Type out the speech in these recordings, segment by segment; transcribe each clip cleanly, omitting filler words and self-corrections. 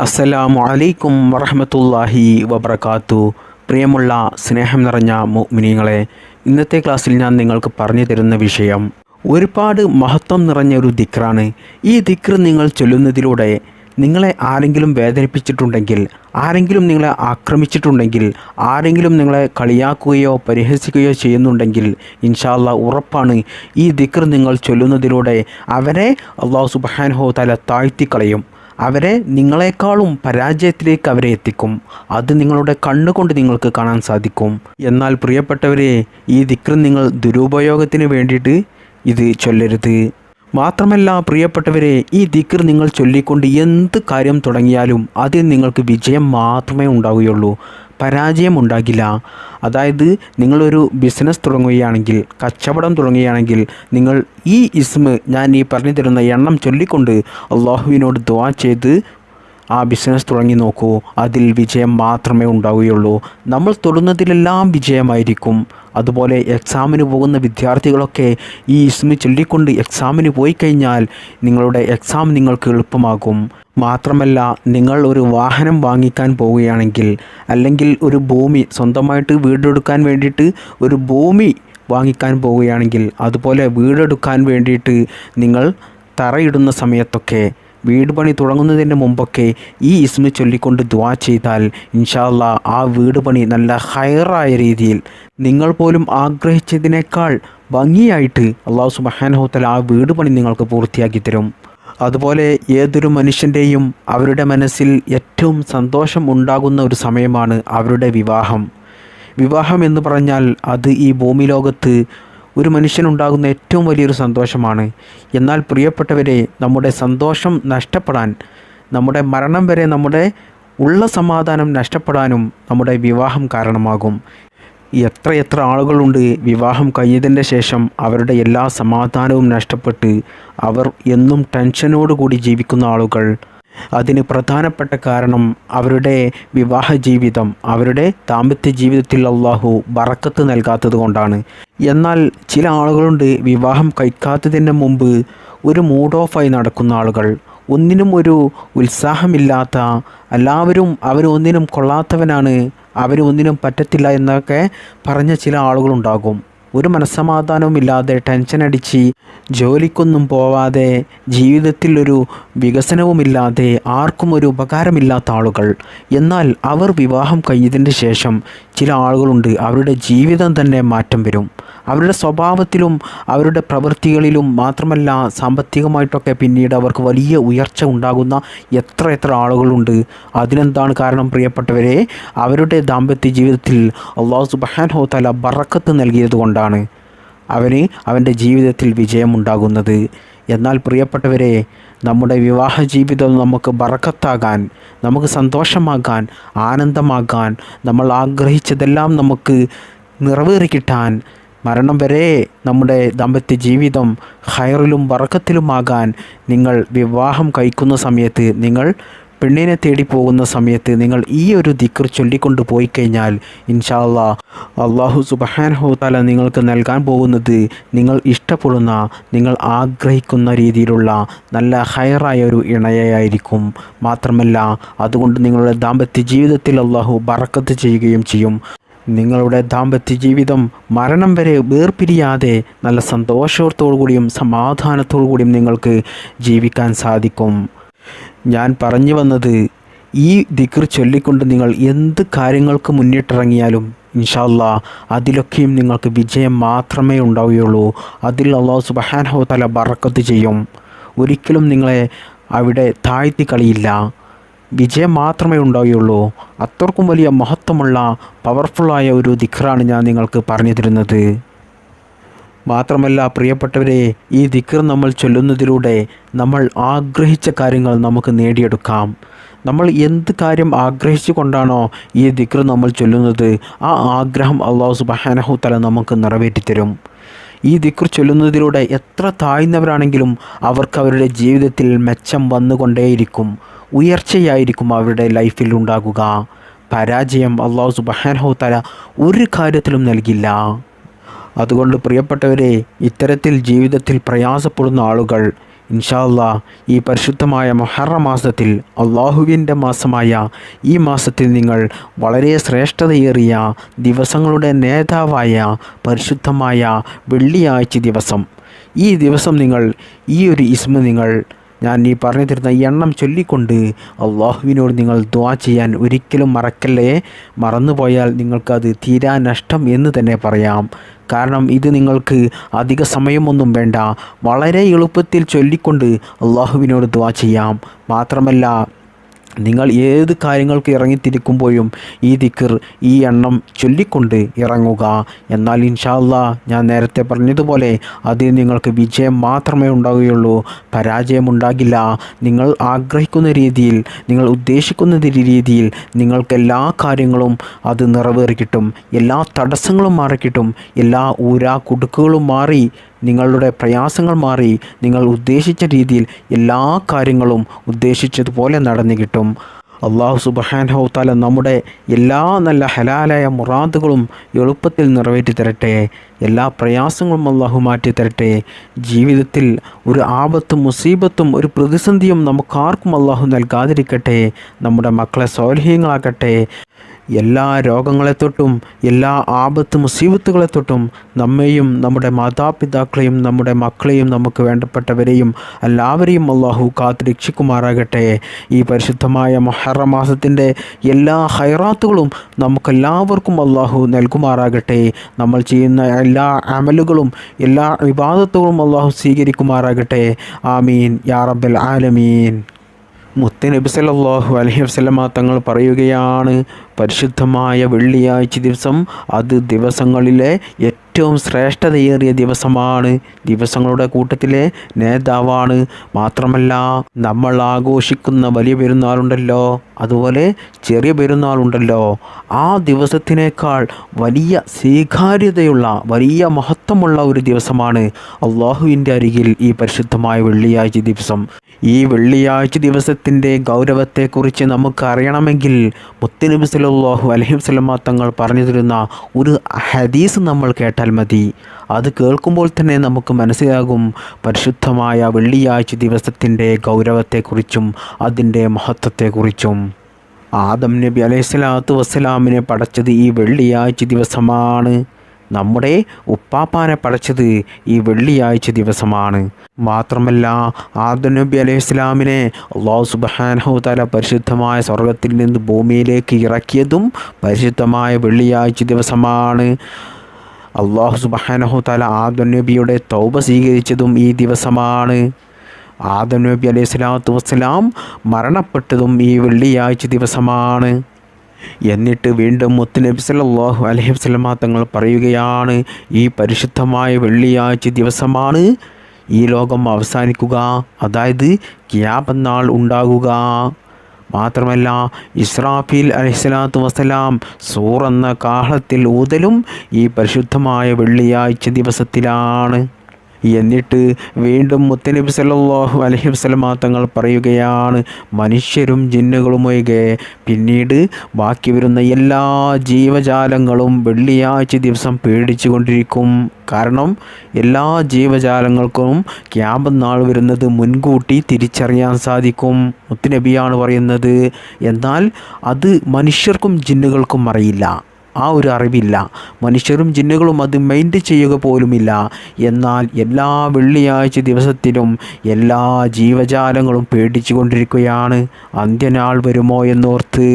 അസ്സലാമു അലൈക്കും വറഹ്മത്തുള്ളാഹി വബറകാത്തു. പ്രിയമുള്ള സ്നേഹം നിറഞ്ഞ മുഅ്മിനീങ്ങളെ, ഇന്നത്തെ ക്ലാസ്സിൽ ഞാൻ നിങ്ങൾക്ക് പറഞ്ഞു തരുന്ന വിഷയം ഒരുപാട് മഹത്വം നിറഞ്ഞ ഒരു ദിക്റാണ്. ഈ ദിക്ർ നിങ്ങൾ ചൊല്ലുന്നതിലൂടെ നിങ്ങളെ ആരെങ്കിലും വേദനിപ്പിച്ചിട്ടുണ്ടെങ്കിൽ, ആരെങ്കിലും നിങ്ങളെ ആക്രമിച്ചിട്ടുണ്ടെങ്കിൽ, ആരെങ്കിലും നിങ്ങളെ കളിയാക്കുകയോ പരിഹസിക്കുകയോ ചെയ്യുന്നുണ്ടെങ്കിൽ ഇൻഷാ അല്ലാഹ് ഉറപ്പാണ് ഈ ദിക്ർ നിങ്ങൾ ചൊല്ലുന്നതിലൂടെ അവരെ അല്ലാഹു സുബ്ഹാനഹു വ തആല താഴ്ത്തിക്കളയും. അവരെ നിങ്ങളെക്കാളും പരാജയത്തിലേക്ക് അവരെ എത്തിക്കും. അത് നിങ്ങളുടെ കണ്ണുകൊണ്ട് നിങ്ങൾക്ക് കാണാൻ സാധിക്കും. എന്നാൽ പ്രിയപ്പെട്ടവരെ, ഈ ദിക്ർ നിങ്ങൾ ദുരുപയോഗത്തിന് വേണ്ടിയിട്ട് ഇത് ചൊല്ലരുത്. മാത്രമല്ല പ്രിയപ്പെട്ടവരെ, ഈ ദിക്ർ നിങ്ങൾ ചൊല്ലിക്കൊണ്ട് എന്ത് കാര്യം തുടങ്ങിയാലും അതിൽ നിങ്ങൾക്ക് വിജയം മാത്രമേ ഉണ്ടാവുകയുള്ളൂ, പരാജയം ഉണ്ടാകില്ല. അതായത് നിങ്ങളൊരു ബിസിനസ് തുടങ്ങുകയാണെങ്കിൽ, കച്ചവടം തുടങ്ങുകയാണെങ്കിൽ, നിങ്ങൾ ഈ ഞാൻ ഈ പറഞ്ഞു തരുന്ന എണ്ണം ചൊല്ലിക്കൊണ്ട് അള്ളാഹുവിനോട് ദുആ ചെയ്ത് ആ ബിസിനസ് തുടങ്ങി നോക്കൂ. അതിൽ വിജയം മാത്രമേ ഉണ്ടാവുകയുള്ളൂ. നമ്മൾ തൊടുന്നതിലെല്ലാം വിജയമായിരിക്കും. അതുപോലെ എക്സാമിന് പോകുന്ന വിദ്യാർത്ഥികളൊക്കെ ഈ ചൊല്ലിക്കൊണ്ട് എക്സാമിന് പോയി കഴിഞ്ഞാൽ നിങ്ങളുടെ എക്സാം നിങ്ങൾക്ക് എളുപ്പമാകും. മാത്രമല്ല, നിങ്ങൾ ഒരു വാഹനം വാങ്ങിക്കാൻ പോവുകയാണെങ്കിൽ, അല്ലെങ്കിൽ ഒരു ഭൂമി സ്വന്തമായിട്ട് വീടെടുക്കാൻ വേണ്ടിയിട്ട് ഒരു ഭൂമി വാങ്ങിക്കാൻ പോവുകയാണെങ്കിൽ, അതുപോലെ വീടെടുക്കാൻ വേണ്ടിയിട്ട് നിങ്ങൾ തറയിടുന്ന സമയത്തൊക്കെ, വീട് പണി തുടങ്ങുന്നതിന് മുമ്പൊക്കെ ഈ ചൊല്ലിക്കൊണ്ട് ദുആ ചെയ്താൽ ഇൻഷാ അല്ലാഹ് ആ വീട് പണി നല്ല ഹൈറായ രീതിയിൽ, നിങ്ങൾ പോലും ആഗ്രഹിച്ചതിനേക്കാൾ ഭംഗിയായിട്ട് അല്ലാഹു സുബ്ഹാനഹു വ തആല ആ വീട് പണി നിങ്ങൾക്ക് പൂർത്തിയാക്കി തരും. അതുപോലെ ഏതൊരു മനുഷ്യൻ്റെയും അവരുടെ മനസ്സിൽ ഏറ്റവും സന്തോഷം ഉണ്ടാകുന്ന ഒരു സമയമാണ് അവരുടെ വിവാഹം. വിവാഹം എന്ന് പറഞ്ഞാൽ അത് ഈ ഭൂമി ലോകത്ത് ഒരു മനുഷ്യനുണ്ടാകുന്ന ഏറ്റവും വലിയൊരു സന്തോഷമാണ്. എന്നാൽ പ്രിയപ്പെട്ടവരെ, നമ്മുടെ സന്തോഷം നഷ്ടപ്പെടാൻ, നമ്മുടെ മരണം വരെ നമ്മുടെ ഉള്ള സമാധാനം നഷ്ടപ്പെടാനും നമ്മുടെ വിവാഹം കാരണമാകും. എത്ര ആളുകളുണ്ട് വിവാഹം കഴിഞ്ഞതിൻ്റെ ശേഷം അവരുടെ എല്ലാ സമാധാനവും നഷ്ടപ്പെട്ട് അവർ എന്നും ടെൻഷനോടുകൂടി ജീവിക്കുന്ന ആളുകൾ. അതിന് പ്രധാനപ്പെട്ട കാരണം അവരുടെ വിവാഹ ജീവിതം, അവരുടെ ദാമ്പത്യ ജീവിതത്തിൽ അല്ലാഹു ബറക്കത്ത് നൽകാത്തത് കൊണ്ടാണ്. എന്നാൽ ചില ആളുകളുണ്ട് വിവാഹം കഴിക്കാത്തതിന് മുമ്പ് ഒരു മൂഡ് ഓഫായി നടക്കുന്ന ആളുകൾ, ഒന്നിനും ഒരു ഉത്സാഹമില്ലാത്ത, എല്ലാവരും അവരൊന്നിനും കൊള്ളാത്തവനാണ്, അവരൊന്നിനും പറ്റത്തില്ല എന്നൊക്കെ പറഞ്ഞ ചില ആളുകളുണ്ടാകും. ഒരു മനസ്സമാധാനവുമില്ലാതെ ടെൻഷൻ അടിച്ച് ജോലിക്കൊന്നും പോവാതെ ജീവിതത്തിൽ ഒരു വികസനവുമില്ലാതെ ആർക്കും ഒരു ഉപകാരമില്ലാത്ത ആളുകൾ. എന്നാൽ അവർ വിവാഹം കഴിഞ്ഞതിൻ്റെ ശേഷം ചില ആളുകളുണ്ട്, അവരുടെ ജീവിതം തന്നെ മാറ്റം വരും. അവരുടെ സ്വഭാവത്തിലും അവരുടെ പ്രവൃത്തികളിലും മാത്രമല്ല സാമ്പത്തികമായിട്ടൊക്കെ പിന്നീട് അവർക്ക് വലിയ ഉയർച്ച ഉണ്ടാകുന്ന എത്ര ആളുകളുണ്ട്. അതിനെന്താണ് കാരണം പ്രിയപ്പെട്ടവരെ? അവരുടെ ദാമ്പത്യ ജീവിതത്തിൽ അല്ലാഹു സുബ്ഹാനഹു വ തആല ബറക്കത്ത് നൽകിയത് കൊണ്ടാണ് അവൻ്റെ ജീവിതത്തിൽ വിജയമുണ്ടാകുന്നത്. എന്നാൽ പ്രിയപ്പെട്ടവരെ, നമ്മുടെ വിവാഹ ജീവിതം നമുക്ക് ബറക്കത്താകാൻ, നമുക്ക് സന്തോഷമാകാൻ, ആനന്ദമാകാൻ, നമ്മൾ ആഗ്രഹിച്ചതെല്ലാം നമുക്ക് നിറവേറി കിട്ടാൻ, മരണം വരെ നമ്മുടെ ദാമ്പത്യ ജീവിതം ഖൈറിലും ബറക്കത്തിലുമാകാൻ, നിങ്ങൾ വിവാഹം കഴിക്കുന്ന സമയത്ത്, നിങ്ങൾ പെണ്ണിനെ തേടി പോകുന്ന സമയത്ത് നിങ്ങൾ ഈ ഒരു ദിക്ർ ചൊല്ലിക്കൊണ്ട് പോയി കഴിഞ്ഞാൽ ഇൻഷാ അല്ലാഹ് അല്ലാഹു സുബ്ഹാനഹു വ തആല നിങ്ങൾക്ക് നൽകാൻ പോകുന്നത് നിങ്ങൾ ഇഷ്ടപ്പെടുന്ന, നിങ്ങൾ ആഗ്രഹിക്കുന്ന രീതിയിലുള്ള നല്ല ഹൈറായ ഒരു ഇണയായിരിക്കും. മാത്രമല്ല, അതുകൊണ്ട് നിങ്ങളുടെ ദാമ്പത്യ ജീവിതത്തിൽ അല്ലാഹു ബറക്കത്ത് ചെയ്യുകയും ചെയ്യും. നിങ്ങളുടെ ദാമ്പത്യ ജീവിതം മരണം വരെ വേർപിരിയാതെ നല്ല സന്തോഷത്തോടു കൂടിയും സമാധാനത്തോടു കൂടിയും നിങ്ങൾക്ക് ജീവിക്കാൻ സാധിക്കും. ഞാൻ പറഞ്ഞു വന്നത്, ഈ ദിക്ർ ചൊല്ലിക്കൊണ്ട് നിങ്ങൾ എന്ത് കാര്യങ്ങൾക്ക് മുന്നിട്ടിറങ്ങിയാലും ഇൻഷാ അല്ലാഹ് അതിലൊക്കെയും നിങ്ങൾക്ക് വിജയം മാത്രമേ ഉണ്ടാവുകയുള്ളൂ. അതിൽ അല്ലാഹു സുബ്ഹാനഹു വ തആല ബറക്കത്ത് ചെയ്യും. ഒരിക്കലും നിങ്ങളെ അവിടെ താഴ്ത്തി കളിയില്ല, വിജയം മാത്രമേ ഉണ്ടാവുകയുള്ളൂ. അത്രക്കും വലിയ മഹത്വമുള്ള പവർഫുള്ളായ ഒരു ദിക്റാണ് ഞാൻ നിങ്ങൾക്ക് പറഞ്ഞു തരുന്നത്. മാത്രമല്ല പ്രിയപ്പെട്ടവരെ, ഈ ദിക്ർ നമ്മൾ ചൊല്ലുന്നതിലൂടെ നമ്മൾ ആഗ്രഹിച്ച കാര്യങ്ങൾ നമുക്ക് നേടിയെടുക്കാം. നമ്മൾ എന്ത് കാര്യം ആഗ്രഹിച്ചു കൊണ്ടാണോ ഈ ദിക്ർ നമ്മൾ ചൊല്ലുന്നത്, ആ ആഗ്രഹം അല്ലാഹു സുബ്ഹാനഹു വ തആല നമുക്ക് നിറവേറ്റിത്തരും. ഈ ദിക്ർ ചൊല്ലുന്നതിലൂടെ എത്ര താഴ്ന്നവരാണെങ്കിലും അവർക്ക് അവരുടെ ജീവിതത്തിൽ മെച്ചം വന്നുകൊണ്ടേയിരിക്കും. ഉയർച്ചയായിരിക്കും അവരുടെ ലൈഫിൽ ഉണ്ടാകുക. പരാജയം അല്ലാഹു സുബ്ഹാനഹു വ തആല ഒരു കാര്യത്തിലും നൽകില്ല. അതുകൊണ്ട് പ്രിയപ്പെട്ടവരെ, ഇത്തരത്തിൽ ജീവിതത്തിൽ പ്രയാസപ്പെടുന്ന ആളുകൾ ഇൻഷാ അല്ലാ ഈ പരിശുദ്ധമായ മുഹറം മാസത്തിൽ, അള്ളാഹുവിൻ്റെ മാസമായ ഈ മാസത്തിൽ നിങ്ങൾ വളരെ ശ്രേഷ്ഠതയേറിയ ദിവസങ്ങളുടെ നേതാവായ പരിശുദ്ധമായ വെള്ളിയാഴ്ച ദിവസം, ഈ ദിവസം നിങ്ങൾ ഈ ഒരു ഇസ്മ നിങ്ങൾ ഞാൻ ഈ പറഞ്ഞു തരുന്ന ഈ എണ്ണം ചൊല്ലിക്കൊണ്ട് അള്ളാഹുവിനോട് നിങ്ങൾ ദുആ ചെയ്യാൻ ഒരിക്കലും മറക്കല്ലേ. മറന്നുപോയാൽ നിങ്ങൾക്കത് തീരാ നഷ്ടം എന്ന് തന്നെ പറയാം. കാരണം ഇത് നിങ്ങൾക്ക് അധിക സമയമൊന്നും വേണ്ട, വളരെ എളുപ്പത്തിൽ ചൊല്ലിക്കൊണ്ട് അള്ളാഹുവിനോട് ദുആ ചെയ്യാം. മാത്രമല്ല, നിങ്ങൾ ഏത് കാര്യങ്ങൾക്ക് ഇറങ്ങിത്തിരിക്കുമ്പോഴും ഈ ദിക്ർ, ഈ എണ്ണം ചൊല്ലിക്കൊണ്ട് ഇറങ്ങുക. എന്നാൽ ഇൻഷാ അല്ലാ ഞാൻ നേരത്തെ പറഞ്ഞതുപോലെ അതിൽ നിങ്ങൾക്ക് വിജയം മാത്രമേ ഉണ്ടാവുകയുള്ളൂ, പരാജയമുണ്ടാകില്ല. നിങ്ങൾ ആഗ്രഹിക്കുന്ന രീതിയിൽ, നിങ്ങൾ ഉദ്ദേശിക്കുന്ന രീതിയിൽ നിങ്ങൾക്കെല്ലാ കാര്യങ്ങളും അത് നിറവേറി കിട്ടും. എല്ലാ തടസ്സങ്ങളും മാറിക്കിട്ടും. എല്ലാ കുടുക്കുകളും മാറി, നിങ്ങളുടെ പ്രയാസങ്ങൾ മാറി, നിങ്ങൾ ഉദ്ദേശിച്ച രീതിയിൽ എല്ലാ കാര്യങ്ങളും ഉദ്ദേശിച്ചതുപോലെ നടന്നു കിട്ടും. അള്ളാഹു സുബ്ഹാനഹു വ തആല നമ്മുടെ എല്ലാ നല്ല ഹലാലായ മുറാദുകളും എളുപ്പത്തിൽ നിറവേറ്റി തരട്ടെ. എല്ലാ പ്രയാസങ്ങളും അള്ളാഹു മാറ്റി തരട്ടെ. ജീവിതത്തിൽ ഒരു ആപത്തും മുസീബത്തും ഒരു പ്രതിസന്ധിയും നമുക്കാർക്കും അള്ളാഹു നൽകാതിരിക്കട്ടെ. നമ്മുടെ മക്കളെ സ്വാലിഹീങ്ങളാക്കട്ടെ. എല്ലാ രോഗങ്ങളെ തൊട്ടും, എല്ലാ ആപത്ത് മുസീബത്തുകളെ തൊട്ടും നമ്മെയും നമ്മുടെ മാതാപിതാക്കളെയും നമ്മുടെ മക്കളെയും നമുക്ക് വേണ്ടപ്പെട്ടവരെയും എല്ലാവരെയും അള്ളാഹു കാത്ത് രക്ഷിക്കുമാറാകട്ടെ. ഈ പരിശുദ്ധമായ മുഹറം മാസത്തിൻ്റെ എല്ലാ ഹൈറാത്തുകളും നമുക്കെല്ലാവർക്കും അള്ളാഹു നൽകുമാറാകട്ടെ. നമ്മൾ ചെയ്യുന്ന എല്ലാ അമലുകളും എല്ലാ ഇബാദത്തുകളും അള്ളാഹു സ്വീകരിക്കുമാറാകട്ടെ. ആമീൻ യാ റബ്ബൽ ആലമീൻ. മുത്തുനബി സല്ലല്ലാഹു അലൈഹി വസല്ലമ തങ്ങൾ പറയുകയാണ്, പരിശുദ്ധമായ വെള്ളിയാഴ്ച ദിവസം അത് ദിവസങ്ങളിലെ ഏറ്റവും ശ്രേഷ്ഠതയേറിയ ദിവസമാണ്, ദിവസങ്ങളുടെ കൂട്ടത്തിലെ നേതാവാണ്. മാത്രമല്ല, നമ്മൾ ആഘോഷിക്കുന്ന വലിയ പെരുന്നാളുണ്ടല്ലോ, അതുപോലെ ചെറിയ പെരുന്നാളുണ്ടല്ലോ, ആ ദിവസത്തിനേക്കാൾ വലിയ സ്വീകാര്യതയുള്ള, വലിയ മഹത്വമുള്ള ഒരു ദിവസമാണ് അള്ളാഹുവിൻ്റെ അരികിൽ ഈ പരിശുദ്ധമായ വെള്ളിയാഴ്ച ദിവസം. ഈ വെള്ളിയാഴ്ച ദിവസത്തിൻ്റെ ഗൗരവത്തെക്കുറിച്ച് നമുക്കറിയണമെങ്കിൽ മുത്തുനബി സല്ലല്ലാഹു അലൈഹി വസല്ലമ തങ്ങൾ പറഞ്ഞു തരുന്ന ഒരു ഹദീസ് നമ്മൾ കേട്ടാൽ മതി. അത് കേൾക്കുമ്പോൾ തന്നെ നമുക്ക് മനസ്സിലാകും പരിശുദ്ധമായ വെള്ളിയാഴ്ച ദിവസത്തിൻ്റെ ഗൗരവത്തെക്കുറിച്ചും അതിൻ്റെ മഹത്വത്തെക്കുറിച്ചും. ആദം നബി അലൈഹിസ്സലാത്തു വസ്സലാമിനെ പടച്ചത് ഈ വെള്ളിയാഴ്ച ദിവസമാണ്. നമ്മുടെ ഉപ്പാപ്പാനെ പടച്ചത് ഈ വെള്ളിയാഴ്ച ദിവസമാണ്. മാത്രമല്ല, ആദം നബി അലൈഹി ഇസ്ലാമിനെ അല്ലാഹു സുബ്ഹാനഹു വ തആല പരിശുദ്ധമായ സ്വർഗത്തിൽ നിന്ന് ഭൂമിയിലേക്ക് ഇറക്കിയതും പരിശുദ്ധമായ വെള്ളിയാഴ്ച ദിവസമാണ്. അല്ലാഹു സുബ്ഹാനഹു വ തആല ആദം നബിയുടെ തൗബ സ്വീകരിച്ചതും ഈ ദിവസമാണ്. ആദം നബി അലൈഹി സ്വലാത്തു വസ്സലാം മരണപ്പെട്ടതും ഈ വെള്ളിയാഴ്ച ദിവസമാണ്. എന്നിട്ട് വീണ്ടും മുത്തുനബി സല്ലല്ലാഹു അലൈഹി വസല്ലമ തങ്ങൾ പറയുകയാണ്, ഈ പരിശുദ്ധമായ വെള്ളിയാഴ്ച ദിവസമാണ് ഈ ലോകം അവസാനിക്കുക, അതായത് ഖിയാമത്ത് നാൾ ഉണ്ടാകുക. മാത്രമല്ല, ഇസ്രാഫീൽ അലൈഹിസ്സലാത്തു വസ്സലാം സൂർ എന്ന കാഹളത്തിൽ ഊതലും ഈ പരിശുദ്ധമായ വെള്ളിയാഴ്ച ദിവസത്തിലാണ്. എന്നിട്ട് വീണ്ടും മുത്തുനബി സല്ലല്ലാഹു അലൈഹി വസല്ലമ തങ്ങൾ പറയുകയാണ്, മനുഷ്യരും ജിന്നുകളുമൊഴികെ പിന്നീട് ബാക്കി വരുന്ന എല്ലാ ജീവജാലങ്ങളും വെള്ളിയാഴ്ച ദിവസം പേടിച്ചു കൊണ്ടിരിക്കും. കാരണം എല്ലാ ജീവജാലങ്ങൾക്കും ഖിയാമത്ത് നാൾ വരുന്നത് മുൻകൂട്ടി തിരിച്ചറിയാൻ സാധിക്കും. മുത്തുനബിയാണ് പറയുന്നത്. എന്നാൽ അത് മനുഷ്യർക്കും ജിന്നുകൾക്കും അറിയില്ല, ആ ഒരു അറിവില്ല. മനുഷ്യരും ജിന്നുകളും അത് മൈൻഡ് ചെയ്യുക പോലുമില്ല. എന്നാൽ എല്ലാ വെള്ളിയാഴ്ച ദിവസത്തിലും എല്ലാ ജീവജാലങ്ങളും പേടിച്ചു കൊണ്ടിരിക്കുകയാണ്, അന്ത്യനാൾ വരുമോ എന്നോർത്ത്.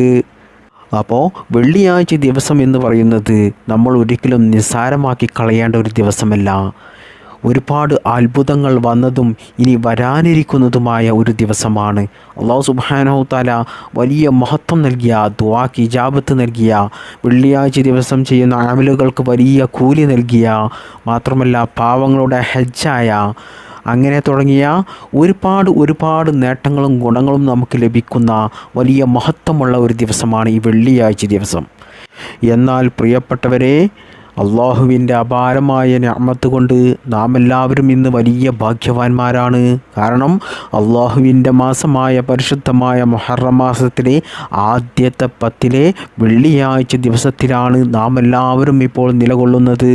അപ്പോൾ വെള്ളിയാഴ്ച ദിവസം എന്ന് പറയുന്നത് നമ്മൾ ഒരിക്കലും നിസ്സാരമാക്കി കളയേണ്ട ഒരു ദിവസമല്ല. ഒരുപാട് അത്ഭുതങ്ങൾ വന്നതും ഇനി വരാനിരിക്കുന്നതുമായ ഒരു ദിവസമാണ്. അല്ലാഹു സുബ്ഹാനഹു തആല വലിയ മഹത്വം നൽകിയ, ദുആക്ക് ഇജാബത്ത് നൽകിയ, വെള്ളിയാഴ്ച ദിവസം ചെയ്യുന്ന അമലുകൾക്ക് വലിയ കൂലി നൽകിയ, മാത്രമല്ല പാവങ്ങളുടെ ഹജ്ജായ, അങ്ങനെ തുടങ്ങിയ ഒരുപാട് നേട്ടങ്ങളും ഗുണങ്ങളും നമുക്ക് ലഭിക്കുന്ന വലിയ മഹത്വമുള്ള ഒരു ദിവസമാണ് ഈ വെള്ളിയാഴ്ച ദിവസം. എന്നാൽ പ്രിയപ്പെട്ടവരെ, അള്ളാഹുവിൻ്റെ അപാരമായ നിഅമത്ത് കൊണ്ട് നാം എല്ലാവരും ഇന്ന് വലിയ ഭാഗ്യവാന്മാരാണ്. കാരണം അള്ളാഹുവിൻ്റെ മാസമായ പരിശുദ്ധമായ മുഹറം മാസത്തിലെ ആദ്യത്തെ 10 വെള്ളിയാഴ്ച ദിവസത്തിലാണ് നാം എല്ലാവരും ഇപ്പോൾ നിലകൊള്ളുന്നത്.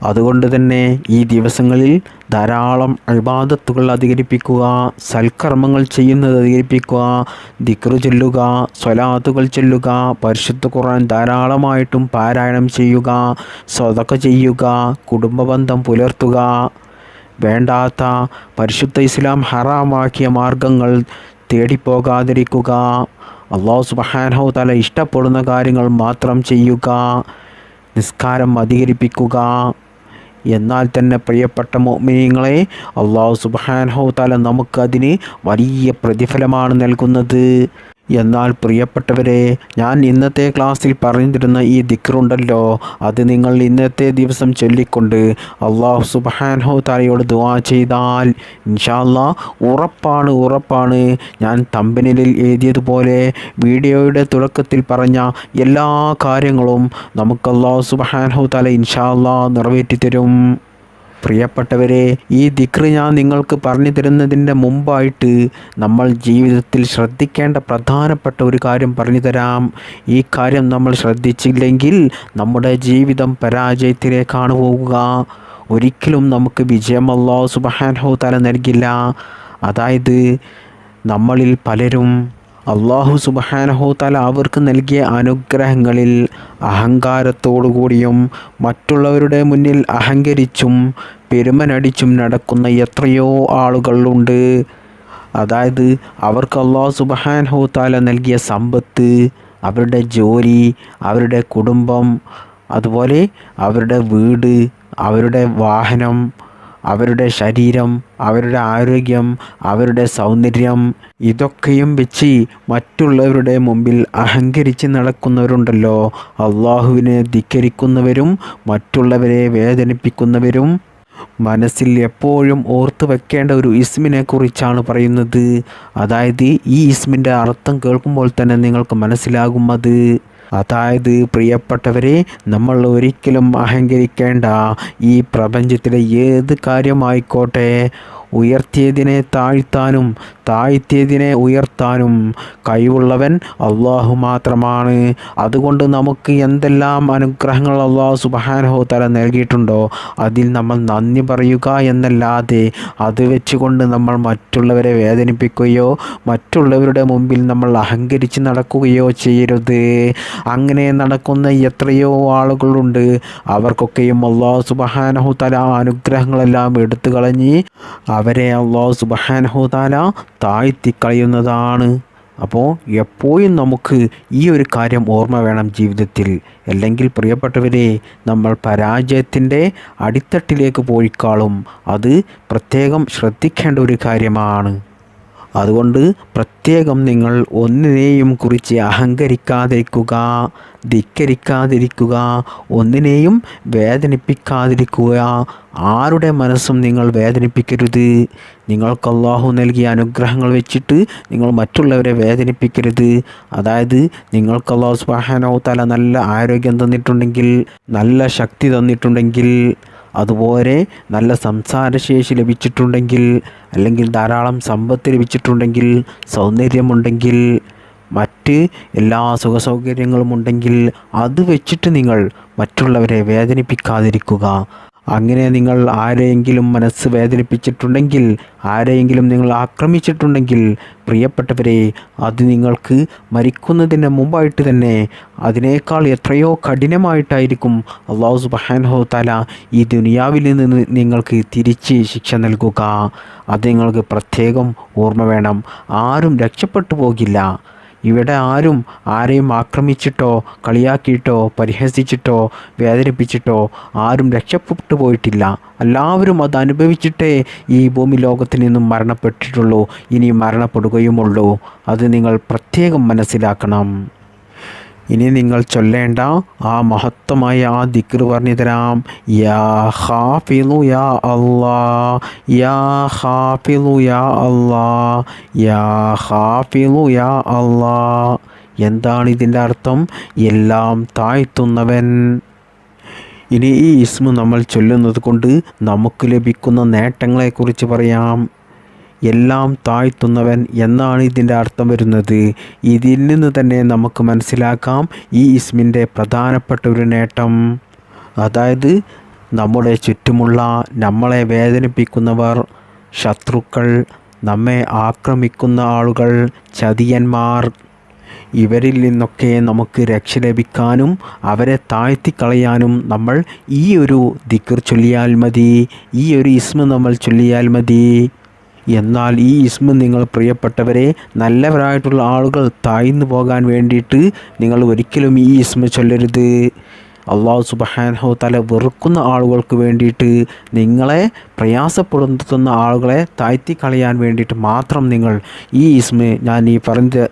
അതുകൊണ്ട് തന്നെ ഈ ദിവസങ്ങളിൽ ധാരാളം ഇബാദത്തുകൾ അധികരിപ്പിക്കുക, സൽക്കർമ്മങ്ങൾ ചെയ്യുന്നത് അധികരിപ്പിക്കുക, ദിക്റ് ചൊല്ലുക, സ്വലാത്തുകൾ ചൊല്ലുക, പരിശുദ്ധ ഖുർആൻ ധാരാളമായിട്ടും പാരായണം ചെയ്യുക, സ്വതക്ക ചെയ്യുക, കുടുംബബന്ധം പുലർത്തുക, വേണ്ടാത്ത പരിശുദ്ധ ഇസ്ലാം ഹറാമാക്കിയ മാർഗങ്ങൾ തേടിപ്പോകാതിരിക്കുക, അല്ലാഹു സുബ്ഹാനഹു വ തആല ഇഷ്ടപ്പെടുന്ന കാര്യങ്ങൾ മാത്രം ചെയ്യുക, നിസ്കാരം അധികരിപ്പിക്കുക. എന്നാൽ തന്നെ പ്രിയപ്പെട്ട മുഅ്മിനീങ്ങളെ, അല്ലാഹു സുബ്ഹാനഹു വ തആല നമുക്കതിന് വലിയ പ്രതിഫലമാണ് നൽകുന്നത്. എന്നാൽ പ്രിയപ്പെട്ടവരെ, ഞാൻ ഇന്നത്തെ ക്ലാസ്സിൽ പറഞ്ഞിരുന്ന ഈ ദിക്റുണ്ടല്ലോ, അത് നിങ്ങൾ ഇന്നത്തെ ദിവസം ചൊല്ലിക്കൊണ്ട് അല്ലാഹു സുബ്ഹാനഹു വ തആലയോട് ദുആ ചെയ്താൽ ഇൻഷാ അല്ലാഹ് ഉറപ്പാണ് ഞാൻ തംബ്നെയിലിൽ എഴുതിയതുപോലെ വീഡിയോയുടെ തുടക്കത്തിൽ പറഞ്ഞ എല്ലാ കാര്യങ്ങളും നമുക്ക് അല്ലാഹു സുബ്ഹാനഹു വ തആല ഇൻഷാ അല്ലാഹ് നിറവേറ്റി തരും. പ്രിയപ്പെട്ടവരെ, ഈ ദിക്റ് ഞാൻ നിങ്ങൾക്ക് പറഞ്ഞു തരുന്നതിൻ്റെ മുമ്പായിട്ട് നമ്മൾ ജീവിതത്തിൽ ശ്രദ്ധിക്കേണ്ട പ്രധാനപ്പെട്ട ഒരു കാര്യം പറഞ്ഞു തരാം. ഈ കാര്യം നമ്മൾ ശ്രദ്ധിച്ചില്ലെങ്കിൽ നമ്മുടെ ജീവിതം പരാജയത്തിലേക്കാണ് പോവുക. ഒരിക്കലും നമുക്ക് വിജയം അല്ലാഹു സുബ്ഹാനഹു വ തആല നൽകില്ല. അതായത് നമ്മളിൽ പലരും അല്ലാഹു സുബ്ഹാനഹു വ തആല അവർക്ക് നൽകിയ അനുഗ്രഹങ്ങളിൽ അഹങ്കാരത്തോടുകൂടിയും മറ്റുള്ളവരുടെ മുന്നിൽ അഹങ്കരിച്ചും പെരുമനടിച്ചും നടക്കുന്ന എത്രയോ ആളുകളുണ്ട്. അതായത് അവർക്ക് അല്ലാഹു സുബ്ഹാനഹു വ തആല നൽകിയ സമ്പത്ത്, അവരുടെ ജോലി, അവരുടെ കുടുംബം, അതുപോലെ അവരുടെ വീട്, അവരുടെ വാഹനം, അവരുടെ ശരീരം, അവരുടെ ആരോഗ്യം, അവരുടെ സൗന്ദര്യം, ഇതൊക്കെയും വെച്ച് മറ്റുള്ളവരുടെ മുമ്പിൽ അഹങ്കരിച്ച് നടക്കുന്നവരുണ്ടല്ലോ. അള്ളാഹുവിനെ ധിക്കരിക്കുന്നവരും മറ്റുള്ളവരെ വേദനിപ്പിക്കുന്നവരും. മനസ്സിൽ എപ്പോഴും ഓർത്തു വെക്കേണ്ട ഒരു ഇസ്മിനെ കുറിച്ചാണ് പറയുന്നത്. അതായത് ഈ ഇസ്മിൻ്റെ അർത്ഥം കേൾക്കുമ്പോൾ തന്നെ നിങ്ങൾക്ക് മനസ്സിലാകും അത്. അതായത് പ്രിയപ്പെട്ടവരെ, നമ്മൾ ഒരിക്കലും അഹങ്കരിക്കേണ്ട. ഈ പ്രപഞ്ചത്തിലെ ഏത് കാര്യമായിക്കോട്ടെ, ഉയർത്തിയതിനെ താഴ്ത്താനും താഴ്ത്തിയതിനെ ഉയർത്താനും കഴിവുള്ളവൻ അള്ളാഹു മാത്രമാണ്. അതുകൊണ്ട് നമുക്ക് എന്തെല്ലാം അനുഗ്രഹങ്ങൾ അള്ളാഹു സുബ്ഹാനഹു വ തആല നൽകിയിട്ടുണ്ടോ അതിൽ നമ്മൾ നന്ദി പറയുക എന്നല്ലാതെ അത് വെച്ചുകൊണ്ട് നമ്മൾ മറ്റുള്ളവരെ വേദനിപ്പിക്കുകയോ മറ്റുള്ളവരുടെ മുമ്പിൽ നമ്മൾ അഹങ്കരിച്ച് നടക്കുകയോ ചെയ്യരുത്. അങ്ങനെ നടക്കുന്ന എത്രയോ ആളുകളുണ്ട്. അവർക്കൊക്കെയും അല്ലാഹു സുബ്ഹാനഹു വ തആല അനുഗ്രഹങ്ങളെല്ലാം എടുത്തു കളഞ്ഞ് അവരെ അല്ലാഹു സുബ്ഹാനഹു വ തആല താഴ്ത്തിക്കളയുന്നതാണ്. അപ്പോൾ എപ്പോഴും നമുക്ക് ഈ ഒരു കാര്യം ഓർമ്മ വേണം ജീവിതത്തിൽ. അല്ലെങ്കിൽ പ്രിയപ്പെട്ടവരെ, നമ്മൾ പരാജയത്തിൻ്റെ അടിത്തട്ടിലേക്ക് പോയിക്കാളും. അത് പ്രത്യേകം ശ്രദ്ധിക്കേണ്ട ഒരു കാര്യമാണ്. അതുകൊണ്ട് പ്രത്യേകം നിങ്ങൾ ഒന്നിനെയും കുറിച്ച് അഹങ്കരിക്കാതിരിക്കുക, ധിക്കരിക്കാതിരിക്കുക, ഒന്നിനെയും വേദനിപ്പിക്കാതിരിക്കുക. ആരുടെ മനസ്സും നിങ്ങൾ വേദനിപ്പിക്കരുത്. നിങ്ങൾക്ക് അല്ലാഹു നൽകിയ അനുഗ്രഹങ്ങൾ വെച്ചിട്ട് നിങ്ങൾ മറ്റുള്ളവരെ വേദനിപ്പിക്കരുത്. അതായത് നിങ്ങൾക്ക് അല്ലാഹു സുബ്ഹാനഹു വ തആല നല്ല ആരോഗ്യം തന്നിട്ടുണ്ടെങ്കിൽ, നല്ല ശക്തി തന്നിട്ടുണ്ടെങ്കിൽ, അതുപോലെ നല്ല സംസാരശേഷി ലഭിച്ചിട്ടുണ്ടെങ്കിൽ, അല്ലെങ്കിൽ ധാരാളം സമ്പത്ത് ലഭിച്ചിട്ടുണ്ടെങ്കിൽ, സൗന്ദര്യമുണ്ടെങ്കിൽ, മറ്റ് എല്ലാ സുഖസൗകര്യങ്ങളും ഉണ്ടെങ്കിൽ അത് വെച്ചിട്ട് നിങ്ങൾ മറ്റുള്ളവരെ വേദനിപ്പിക്കാതിരിക്കുക. അങ്ങനെ നിങ്ങൾ ആരെയെങ്കിലും മനസ്സ് വേദനിപ്പിച്ചിട്ടുണ്ടെങ്കിൽ, ആരെയെങ്കിലും നിങ്ങൾ ആക്രമിച്ചിട്ടുണ്ടെങ്കിൽ, പ്രിയപ്പെട്ടവരെ, അത് നിങ്ങൾക്ക് മരിക്കുന്നതിന് മുമ്പായിട്ട് തന്നെ അതിനേക്കാൾ എത്രയോ കഠിനമായിട്ടായിരിക്കും അല്ലാഹു സുബ്ഹാനഹു വ തആല ഈ ദുനിയാവിൽ നിന്ന് നിങ്ങൾക്ക് തിരിച്ച് ശിക്ഷ നൽകുക. അത് നിങ്ങൾക്ക് പ്രത്യേകം ഓർമ്മ വേണം. ആരും രക്ഷപ്പെട്ടു പോകില്ല. ഇവിടെ ആരും ആരെയും ആക്രമിച്ചിട്ടോ കളിയാക്കിയിട്ടോ പരിഹസിച്ചിട്ടോ വേദനിപ്പിച്ചിട്ടോ ആരും രക്ഷപ്പെട്ടു പോയിട്ടില്ല. എല്ലാവരും അത് അനുഭവിച്ചിട്ടേ ഈ ഭൂമി ലോകത്തിൽ നിന്നും മരണപ്പെട്ടിട്ടുള്ളൂ, ഇനി മരണപ്പെടുകയുമുള്ളൂ. അത് നിങ്ങൾ പ്രത്യേകം മനസ്സിലാക്കണം. ഇനി നിങ്ങൾ ചൊല്ലേണ്ട ആ മഹത്വമായ ആ ദിക്റ് പറഞ്ഞു തരാം. യാ ഖാഫിളു യാ അല്ലാ, യാ ഖാഫിളു യാ അല്ലാ, യാ ഖാഫിളു യാ അല്ലാ. എന്താണ് ഇതിൻ്റെ അർത്ഥം? എല്ലാം താഴ്ത്തുന്നവൻ. ഇനി ഈ ഇസ്മ നമ്മൾ ചൊല്ലുന്നത് കൊണ്ട് നമുക്ക് ലഭിക്കുന്ന നേട്ടങ്ങളെക്കുറിച്ച് പറയാം. എല്ലാം താഴ്ത്തുന്നവൻ എന്നാണ് ഇതിൻ്റെ അർത്ഥം വരുന്നത്. ഇതിൽ നിന്ന് തന്നെ നമുക്ക് മനസ്സിലാക്കാം ഈ ഇസ്മിൻ്റെ പ്രധാനപ്പെട്ട ഒരു നേട്ടം. അതായത് നമ്മുടെ ചുറ്റുമുള്ള നമ്മളെ വേദനിപ്പിക്കുന്നവർ, ശത്രുക്കൾ, നമ്മെ ആക്രമിക്കുന്ന ആളുകൾ, ചതിയന്മാർ, ഇവരിൽ നിന്നൊക്കെ നമുക്ക് രക്ഷ ലഭിക്കാനും അവരെ താഴ്ത്തിക്കളയാനും നമ്മൾ ഈ ഒരു ദിക്ർ ചൊല്ലിയാൽ മതി, ഈ ഒരു ഇസ്മ നമ്മൾ ചൊല്ലിയാൽ മതി. എന്നാൽ ഈ ഇസ്മ നിങ്ങൾ പ്രിയപ്പെട്ടവരെ, നല്ലവരായിട്ടുള്ള ആളുകൾ താഴ്ന്നു പോകാൻ വേണ്ടിയിട്ട് നിങ്ങൾ ഒരിക്കലും ഈ ഇസ്മ ചൊല്ലരുത്. അള്ളാഹു സുബ്ഹാനഹു തആല വെറുക്കുന്ന ആളുകൾക്ക് വേണ്ടിയിട്ട്, നിങ്ങളെ പ്രയാസപ്പെടുത്തുന്ന ആളുകളെ താഴ്ത്തി കളയാൻ വേണ്ടിയിട്ട് മാത്രം നിങ്ങൾ ഈ ഇസ്മ ഞാൻ ഈ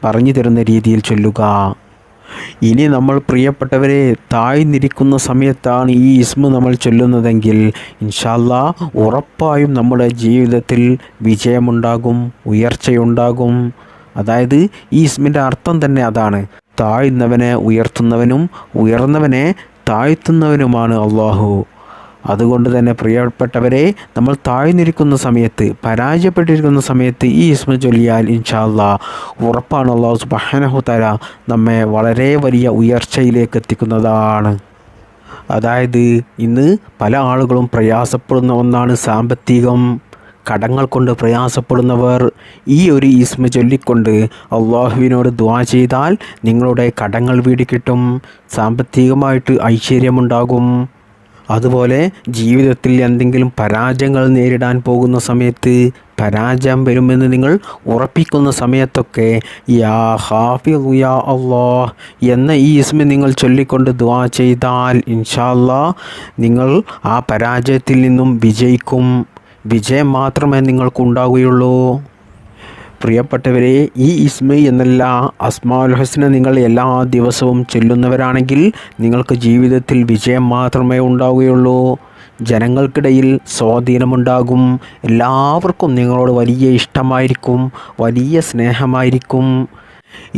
പറഞ്ഞു തരുന്ന രീതിയിൽ ചൊല്ലുക. ഇനി നമ്മൾ പ്രിയപ്പെട്ടവരെ താഴ്ന്നിരിക്കുന്ന സമയത്താണ് ഈ ഇസ്മ നമ്മൾ ചൊല്ലുന്നതെങ്കിൽ ഇൻഷാ അല്ലാഹ് ഉറപ്പായും നമ്മുടെ ജീവിതത്തിൽ വിജയമുണ്ടാകും, ഉയർച്ചയുണ്ടാകും. അതായത് ഈ ഇസ്മിൻ്റെ അർത്ഥം തന്നെ അതാണ്. താഴ്ന്നവനെ ഉയർത്തുന്നവനും ഉയർന്നവനെ താഴ്ത്തുന്നവനുമാണ് അള്ളാഹു. അതുകൊണ്ട് തന്നെ പ്രിയപ്പെട്ടവരെ, നമ്മൾ താഴ്ന്നിരിക്കുന്ന സമയത്ത്, പരാജയപ്പെട്ടിരിക്കുന്ന സമയത്ത് ഈ ഇസ്മ ചൊല്ലിയാൽ ഇൻഷാ അല്ലാഹ് ഉറപ്പാണ് അല്ലാഹു സുബ്ഹാനഹു തആല നമ്മെ വളരെ വലിയ ഉയർച്ചയിലേക്ക് എത്തിക്കുന്നതാണ്. അതായത് ഇന്ന് പല ആളുകളും പ്രയാസപ്പെടുന്ന ഒന്നാണ് സാമ്പത്തികം. കടങ്ങൾ കൊണ്ട് പ്രയാസപ്പെടുന്നവർ ഈ ഒരു ഇസ്മ ചൊല്ലിക്കൊണ്ട് അള്ളാഹുവിനോട് ദുആ ചെയ്താൽ നിങ്ങളുടെ കടങ്ങൾ വീടിക്കിട്ടും, സാമ്പത്തികമായിട്ട് ഐശ്വര്യമുണ്ടാകും. അതുപോലെ ജീവിതത്തിൽ എന്തെങ്കിലും പരാജയങ്ങൾ നേരിടാൻ പോകുന്ന സമയത്ത്, പരാജയം വരുമെന്ന് നിങ്ങൾ ഉറപ്പിക്കുന്ന സമയത്തൊക്കെ യാ ഹാഫിളു യാ അല്ലാഹ് എന്ന ഈ ഇസ്മ നിങ്ങൾ ചൊല്ലിക്കൊണ്ട് ദുആ ചെയ്താൽ ഇൻഷാ അല്ലാഹ് നിങ്ങൾ ആ പരാജയത്തിൽ നിന്നും വിജയിക്കും. വിജയം മാത്രമേ നിങ്ങൾക്കുണ്ടാവുകയുള്ളൂ. പ്രിയപ്പെട്ടവരെ, ഈ ഇസ്മ എന്നല്ല അസ്മാഉൽ ഹുസ്ന നിങ്ങൾ എല്ലാ ദിവസവും ചൊല്ലുന്നവരാണെങ്കിൽ നിങ്ങൾക്ക് ജീവിതത്തിൽ വിജയം മാത്രമേ ഉണ്ടാവുകയുള്ളൂ. ജനങ്ങൾക്കിടയിൽ സ്വാധീനമുണ്ടാകും. എല്ലാവർക്കും നിങ്ങളോട് വലിയ ഇഷ്ടമായിരിക്കും, വലിയ സ്നേഹമായിരിക്കും.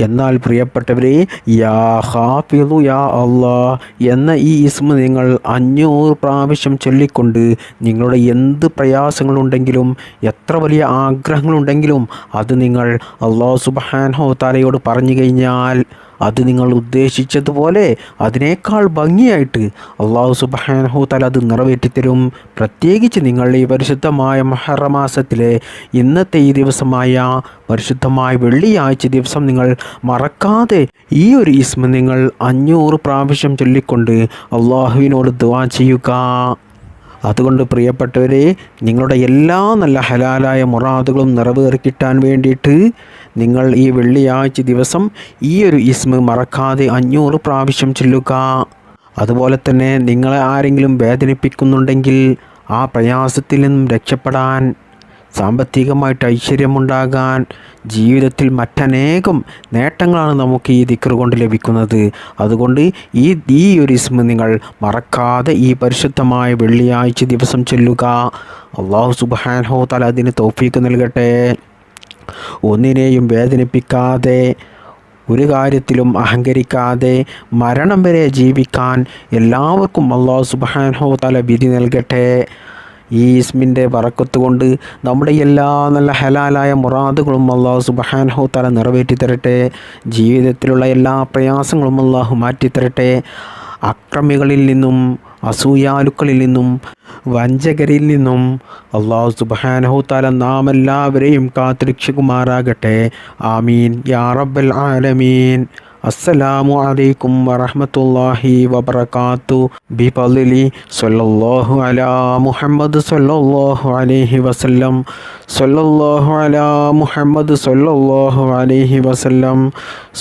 എന്നാൽ പ്രിയപ്പെട്ടവരെ, യാ ഹാഫിളു യാ അല്ലാഹ് എന്ന ഈ ഇസ്മ നിങ്ങൾ 500 പ്രാവശ്യം ചൊല്ലിക്കൊണ്ട് നിങ്ങളുടെ എന്ത് പ്രയാസങ്ങളുണ്ടെങ്കിലും, എത്ര വലിയ ആഗ്രഹങ്ങളുണ്ടെങ്കിലും അത് നിങ്ങൾ അല്ലാഹു സുബ്ഹാനഹു തആലയോട് പറഞ്ഞു കഴിഞ്ഞാൽ അത് നിങ്ങൾ ഉദ്ദേശിച്ചതുപോലെ അതിനേക്കാൾ ഭംഗിയായിട്ട് അല്ലാഹു സുബ്ഹാനഹു തആല അത് നിറവേറ്റിത്തരും. പ്രത്യേകിച്ച് നിങ്ങൾ ഈ പരിശുദ്ധമായ മുഹറം മാസത്തിലെ ഇന്നത്തെ ഈ ദിവസമായ പരിശുദ്ധമായ വെള്ളിയാഴ്ച ദിവസം നിങ്ങൾ മറക്കാതെ ഈ ഒരു ഇസ്മ നിങ്ങൾ 500 പ്രാവശ്യം ചൊല്ലിക്കൊണ്ട് അള്ളാഹുവിനോട് ദുആ ചെയ്യുക. അതുകൊണ്ട് പ്രിയപ്പെട്ടവരെ, നിങ്ങളുടെ എല്ലാ നല്ല ഹലാലായ മുറാദുകളും നിറവേറിക്കിട്ടാൻ വേണ്ടിയിട്ട് നിങ്ങൾ ഈ വെള്ളിയാഴ്ച ദിവസം ഈ ഒരു ഇസ്മ മറക്കാതെ 500 പ്രാവശ്യം ചൊല്ലുക. അതുപോലെ തന്നെ നിങ്ങളെ ആരെങ്കിലും വേദനിപ്പിക്കുന്നുണ്ടെങ്കിൽ ആ പ്രയാസത്തിൽ നിന്നും രക്ഷപ്പെടാൻ, സാമ്പത്തികമായിട്ട് ഐശ്വര്യമുണ്ടാകാൻ, ജീവിതത്തിൽ മറ്റനേകം നേട്ടങ്ങളാണ് നമുക്ക് ഈ ദിക്ർ കൊണ്ട് ലഭിക്കുന്നത്. അതുകൊണ്ട് ഈ ഒരു ഇസ്മ നിങ്ങൾ മറക്കാതെ ഈ പരിശുദ്ധമായ വെള്ളിയാഴ്ച ദിവസം ചൊല്ലുക. അല്ലാഹു സുബ്ഹാനഹു തആല അതിന് തൗഫീഖ് നൽകട്ടെ. ഒന്നിനെയും വേദനിപ്പിക്കാതെ, ഒരു കാര്യത്തിലും അഹങ്കരിക്കാതെ മരണം വരെ ജീവിക്കാൻ എല്ലാവർക്കും അല്ലാഹു സുബ്ഹാനഹു തആല വിധി നൽകട്ടെ. ഈ ഇസ്മിൻ്റെ ബറക്കത്ത് കൊണ്ട് നമ്മുടെ എല്ലാ നല്ല ഹലാലായ മുറാദുകളും അല്ലാഹു സുബ്ഹാനഹു തആല നിറവേറ്റി തരട്ടെ. ജീവിതത്തിലുള്ള എല്ലാ പ്രയാസങ്ങളും അല്ലാഹു മാറ്റിത്തരട്ടെ. അക്രമികളിൽ നിന്നും, അസൂയാലുക്കളിൽ നിന്നും, വഞ്ചകരിൽ നിന്നും അല്ലാഹു സുബ്ഹാനഹു തആല നാം എല്ലാവരെയും കാത്തുരക്ഷിക്കുമാറാകട്ടെ. ആമീൻ യാ റബ്ബൽ ആലമീൻ. അസ്സലാമു അലൈക്കും വറഹ്മത്തുള്ളാഹി വബറകാതുഹു. ബിഫളിലി സ്വല്ലല്ലാഹു അലാ മുഹമ്മദ് സ്വല്ലല്ലാഹു അലൈഹി വസല്ലം. സ്വല്ലല്ലാഹു അലാ മുഹമ്മദ് സ്വല്ലല്ലാഹു അലൈഹി വസല്ലം.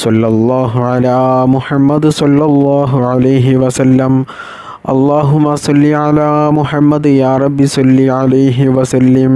സ്വല്ലല്ലാഹു അലാ മുഹമ്മദ് സ്വല്ലല്ലാഹു അലൈഹി വസല്ലം. അല്ലാഹുമ്മ സ്വല്ലി അലാ മുഹമ്മദ് യാ റബ്ബി സ്വല്ലി അലൈഹി വസല്ലം.